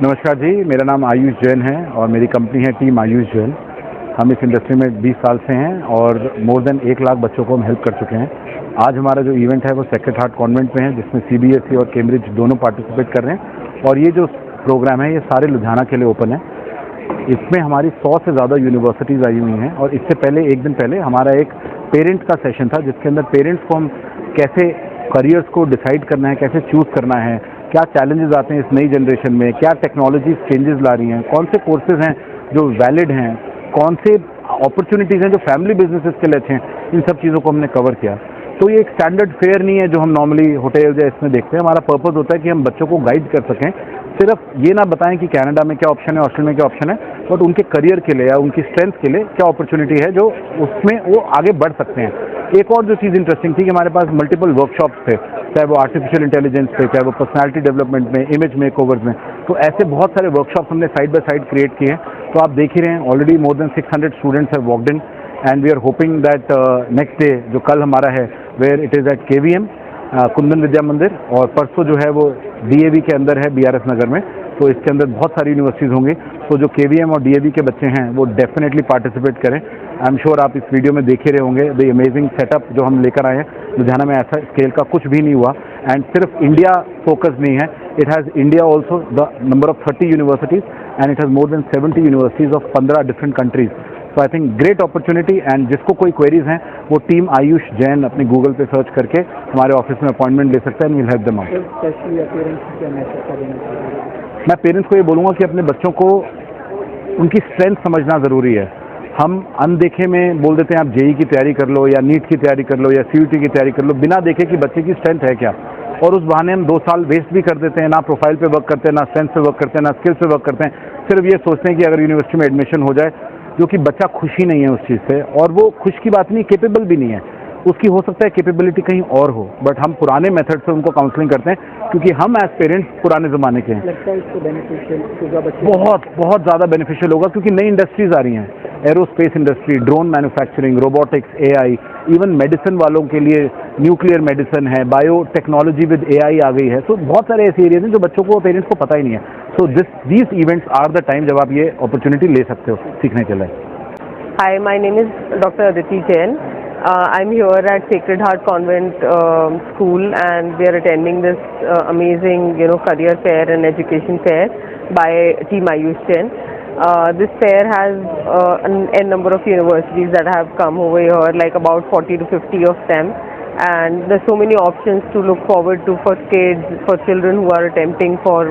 नमस्कार जी, मेरा नाम आयुष जैन है और मेरी कंपनी है टीम आयुष जैन। हम इस इंडस्ट्री में 20 साल से हैं और मोर देन 1 लाख बच्चों को हम हेल्प कर चुके हैं। आज हमारा जो इवेंट है वो सेक्रेड हार्ट कॉन्वेंट में है, जिसमें CBSE और कैम्ब्रिज दोनों पार्टिसिपेट कर रहे हैं। और ये जो प्रोग्राम है ये सारे लुधियाना के लिए ओपन है। इसमें हमारी 100 से ज़्यादा यूनिवर्सिटीज़ आई हुई हैं और इससे पहले एक दिन पहले हमारा एक पेरेंट का सेशन था, जिसके अंदर पेरेंट्स को हम कैसे करियर्स को डिसाइड करना है, कैसे चूज़ करना है, क्या चैलेंजेस आते हैं इस नई जनरेशन में, क्या टेक्नोलॉजीज चेंजेस ला रही हैं, कौन से कोर्सेज हैं जो वैलिड हैं, कौन से अपॉर्चुनिटीज़ हैं जो फैमिली बिजनेसेस के लिए अच्छे हैं, इन सब चीज़ों को हमने कवर किया। तो ये एक स्टैंडर्ड फेयर नहीं है जो हम नॉर्मली होटल या इसमें देखते हैं। हमारा पर्पस होता है कि हम बच्चों को गाइड कर सकें, सिर्फ ये ना बताएं कि कनाडा में क्या ऑप्शन है, ऑस्ट्रेलिया में क्या ऑप्शन है, बट उनके करियर के लिए या उनकी स्ट्रेंथ के लिए क्या अपॉर्चुनिटी है जो उसमें वो आगे बढ़ सकते हैं। एक और जो चीज़ इंटरेस्टिंग थी कि हमारे पास मल्टीपल वर्कशॉप्स थे, चाहे वो आर्टिफिशियल इंटेलिजेंस पे, चाहे वो पर्सनालिटी डेवलपमेंट में, इमेज मेकओवर्स में। तो ऐसे बहुत सारे वर्कशॉप्स हमने साइड बाय साइड क्रिएट किए हैं। तो आप देख ही रहे हैं, already more than 600 students have walked in and we are hoping that next day जो कल हमारा है, where it is at KVM Kundan Vidya Mandir, और परसों जो है वो DAV के अंदर है, BRS नगर में। तो इसके अंदर बहुत सारी यूनिवर्सिटीज़ होंगी। तो जो KVM और DAV के बच्चे हैं वो डेफिनेटली पार्टिसिपेट करें। आई एम श्योर आप इस वीडियो में देख ही रहे होंगे द अमेजिंग सेटअप जो हम लेकर आए हैं। लुधियाना में ऐसा स्केल का कुछ भी नहीं हुआ एंड सिर्फ इंडिया फोकस नहीं है, it has India also the number of 30 universities and it has more than 70 universities of 15 different countries. So I think great opportunity. And जिसको कोई क्वेरीज हैं वो टीम आयुष जैन अपने गूगल पे सर्च करके हमारे ऑफिस में अपॉइंटमेंट ले सकते हैं, विल हेल्प देम आउट। मैं पेरेंट्स को ये बोलूँगा कि अपने बच्चों को उनकी स्ट्रेंथ समझना ज़रूरी है। हम अनदेखे में बोल देते हैं आप JEE की तैयारी कर लो या नीट की तैयारी कर लो या CUT की तैयारी कर लो, बिना देखे कि बच्चे की स्ट्रेंथ है क्या, और उस बहाने हम 2 साल वेस्ट भी कर देते हैं। ना प्रोफाइल पे वर्क करते हैं, ना स्ट्रेंथ पे वर्क करते हैं, ना स्किल्स पे वर्क करते हैं। सिर्फ ये सोचते हैं कि अगर यूनिवर्सिटी में एडमिशन हो जाए, जो कि बच्चा खुशी नहीं है उस चीज़ से, और वो खुश की बात नहीं, केपेबल भी नहीं है उसकी, हो सकता है कैपेबिलिटी कहीं और हो, बट हम पुराने मेथड से उनको काउंसलिंग करते हैं क्योंकि हम एज पेरेंट्स पुराने ज़माने के हैं। लगता है इसको बेनिफिशियल बहुत बहुत ज़्यादा बेनिफिशियल होगा क्योंकि नई इंडस्ट्रीज आ रही हैं, aerospace industry, drone manufacturing, robotics, AI, even medicine वालों के लिए न्यूक्लियर मेडिसिन है, बायो टेक्नोलॉजी विद AI आ गई है। तो बहुत सारे ऐसे एरियाज हैं जो बच्चों को, पेरेंट्स को पता ही नहीं है। So these events are the time जब आप ये अपॉर्चुनिटी ले सकते हो सीखने के लिए। Hi, my name is Dr. Aditi Jain. I'm here at Sacred Heart Convent School, and we are attending this amazing, career fair and education fair by Team Ayush Jain. This fair has a number of universities that have come over here, like about 40 to 50 of them. And there's so many options to look forward to for kids, for children who are attempting for,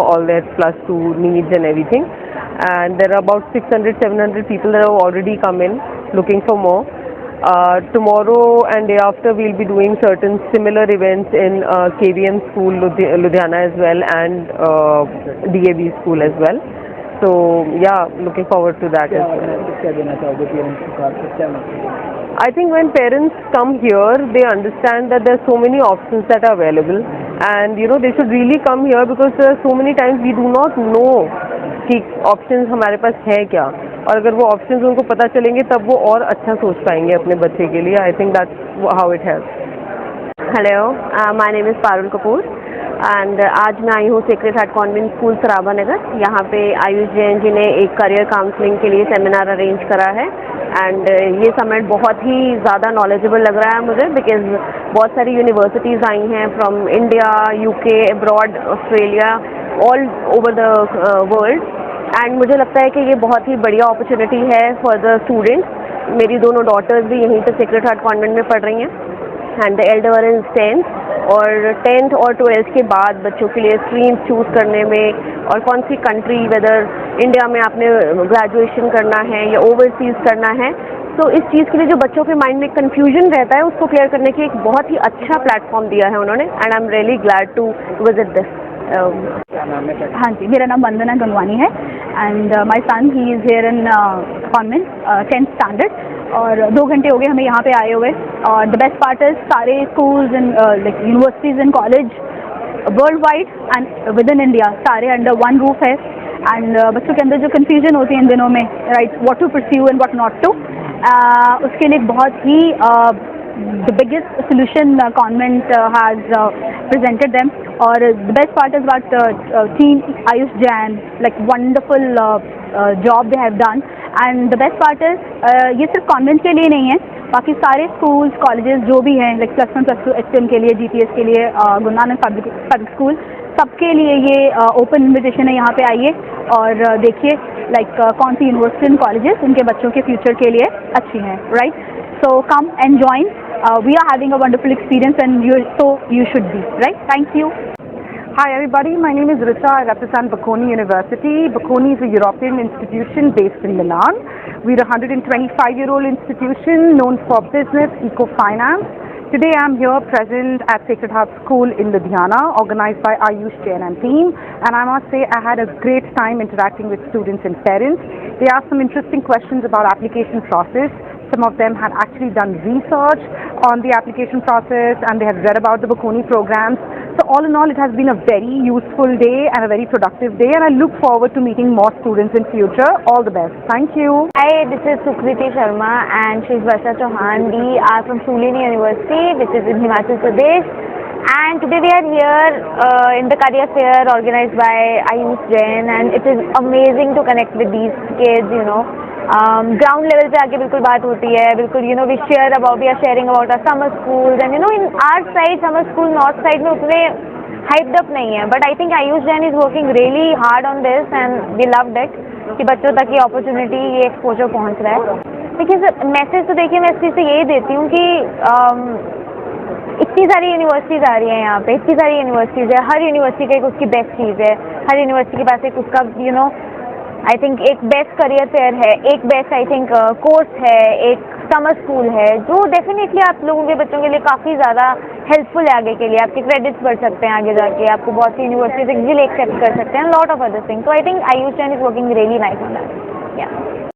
all their +2 needs and everything. And there are about 600, 700 people that have already come in looking for more. Tomorrow and day after we'll be doing certain similar events in KVM school, Ludhiana as well, and DAV school as well. So yeah, looking forward to that as well. I think when parents come here, they understand that there are so many options that are available, and they should really come here because there are so many times we do not know कि options हमारे पास है क्या, और अगर वो options उनको पता चलेंगे तब वो और अच्छा सोच पाएंगे अपने बच्चे के लिए. I think that's how it helps. Hello, my name is Parul Kapoor and आज मैं आई हूँ सेक्रेड हार्ट कॉन्वेंट स्कूल सराबा नगर. यहाँ पे आयुष जैन जी ने एक करियर काउंसलिंग के लिए सेमिनार अरेंज करा है, एंड ये समिट बहुत ही ज़्यादा नॉलेजेबल लग रहा है मुझे, बिकॉज बहुत सारी यूनिवर्सिटीज़ आई हैं from India, UK, abroad, Australia, all over the world. And मुझे लगता है कि ये बहुत ही बढ़िया अपॉर्चुनिटी है फॉर द स्टूडेंट्स. मेरी दोनों डॉटर्स भी यहीं पे सेक्रेड हार्ट कॉन्वेंट में पढ़ रही हैं, and the Elder one is 10th. और 10th और 12th के बाद बच्चों के लिए स्ट्रीम चूज़ करने में, और कौन सी कंट्री, वेदर इंडिया में आपने ग्रेजुएशन करना है या ओवरसीज़ करना है, तो इस चीज़ के लिए जो बच्चों के माइंड में कन्फ्यूजन रहता है उसको क्लियर करने की एक बहुत ही अच्छा प्लेटफॉर्म दिया है उन्होंने, and I am really glad to visit this. हाँ जी, मेरा नाम वंदना गंगवानी है and my son he is here in convent 10th standard, और 2 घंटे हो गए हमें यहाँ पे आए हुए. और द बेस्ट पार्ट इज सारे schools and like universities and college world wide and with in India सारे अंडर वन रूफ है. एंड बच्चों के अंदर जो कन्फ्यूजन होती है इन दिनों में, right, what to pursue and what not to, उसके लिए बहुत ही the biggest solution convent has presented them. Or the best part is about team Ayush Jain, like wonderful job they have done. And the best part is ये सिर्फ convent के लिए नहीं है, बाकी सारे स्कूल्स कॉलेजेस जो भी हैं लाइक +1 +2 HTM के लिए, GPS के लिए, गुरु नानक पब्लिक स्कूल, सबके लिए ये ओपन इन्विटेशन है. यहाँ पे आइए और देखिए लाइक कौन सी यूनिवर्सिटी एंड कॉलेजेस उनके बच्चों के फ्यूचर के लिए अच्छी हैं, right. So come and join. We are having a wonderful experience and you should be, right? Thank you. Hi everybody, my name is Richa. I represent Bocconi University. Bocconi is a European institution based in Milan. We're a 125-year-old institution known for business, eco-finance. Today I'm here present at Sacred Heart School in Ludhiana, organized by Ayush Jain and team. And I must say I had a great time interacting with students and parents. They asked some interesting questions about application process. Some of them had actually done research on the application process and they had read about the Bocconi programs. So all in all, it has been a very useful day and a very productive day, and I look forward to meeting more students in future. All the best. Thank you. Hi, this is Sukriti Sharma and she's Varsha Chauhan. We are from Sulini University, which is in Himachal Pradesh. And today we are here in the career fair organized by Ayush Jain, and it is amazing to connect with these kids, you know. Ground level पे आके बिल्कुल बात होती है, बिल्कुल we are sharing about our summer schools, and in our side summer school north side में उतने hyped up नहीं है, but I think Ayush Jain is working really hard on this and we loved it कि बच्चों तक ये opportunity, ये exposure पहुँच रहा है. देखिए सर, मैसेज तो देखिए मैं इस चीज़ से यही देती हूँ कि इतनी सारी यूनिवर्सिटीज़ आ रही हैं यहाँ पे, इतनी सारी यूनिवर्सिटीज़ है, हर यूनिवर्सिटी का एक उसकी बेस्ट चीज़ है, हर यूनिवर्सिटी के पास एक उसका आई थिंक एक बेस्ट करियर फेयर है, एक बेस्ट आई थिंक कोर्स है, एक समर स्कूल है जो डेफिनेटली आप लोगों के बच्चों के लिए काफ़ी ज़्यादा हेल्पफुल है. आगे के लिए आपके क्रेडिट्स बढ़ सकते हैं, आगे जाके आपको बहुत सी यूनिवर्सिटीज इजीली एक्सेप्ट कर सकते हैं, lot of other things. So I think Ayush Jain is working really nice on that. Yeah.